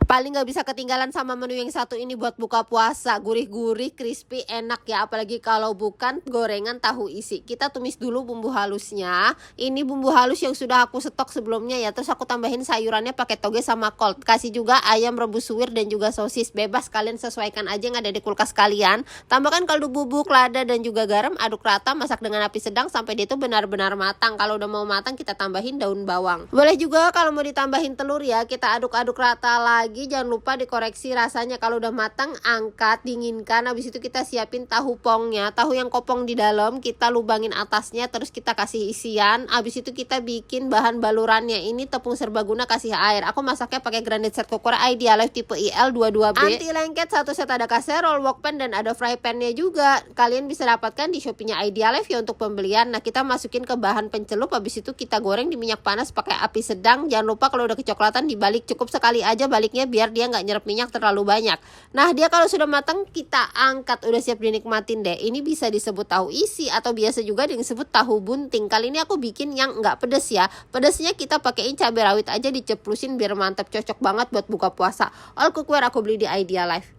Paling nggak bisa ketinggalan sama menu yang satu ini buat buka puasa. Gurih-gurih, crispy, enak ya. Apalagi kalau bukan gorengan tahu isi. Kita tumis dulu bumbu halusnya. Ini bumbu halus yang sudah aku stok sebelumnya ya. Terus aku tambahin sayurannya pakai toge sama kol. Kasih juga ayam rebus suwir dan juga sosis. Bebas, kalian sesuaikan aja yang ada di kulkas kalian. Tambahkan kaldu bubuk, lada dan juga garam. Aduk rata, masak dengan api sedang sampai dia itu benar-benar matang. Kalau udah mau matang kita tambahin daun bawang. Boleh juga kalau mau ditambahin telur ya. Kita aduk-aduk rata lagi. Jangan lupa dikoreksi rasanya. Kalau udah matang angkat, dinginkan. Habis itu kita siapin tahu pongnya. Tahu yang kopong di dalam kita lubangin atasnya. Terus kita kasih isian. Habis itu kita bikin bahan balurannya. Ini tepung serbaguna kasih air. Aku masaknya pakai granded set cooker Idealife tipe IL22B. Anti lengket, satu set ada kaserol, wok pan dan ada fry pan-nya juga. Kalian bisa dapatkan di Shopee-nya Idealife ya untuk pembelian. Nah, kita masukin ke bahan pencelup. Habis itu kita goreng di minyak panas pakai api sedang. Jangan lupa kalau udah kecoklatan dibalik. Cukup sekali aja baliknya biar dia nggak nyerap minyak terlalu banyak. Nah, dia kalau sudah matang kita angkat, udah siap dinikmatin deh. Ini bisa disebut tahu isi atau biasa juga disebut tahu bunting. Kali ini aku bikin yang nggak pedes ya. Pedesnya kita pakein cabai rawit aja, diceplusin biar mantap, cocok banget buat buka puasa. All cookware aku beli di Idealife.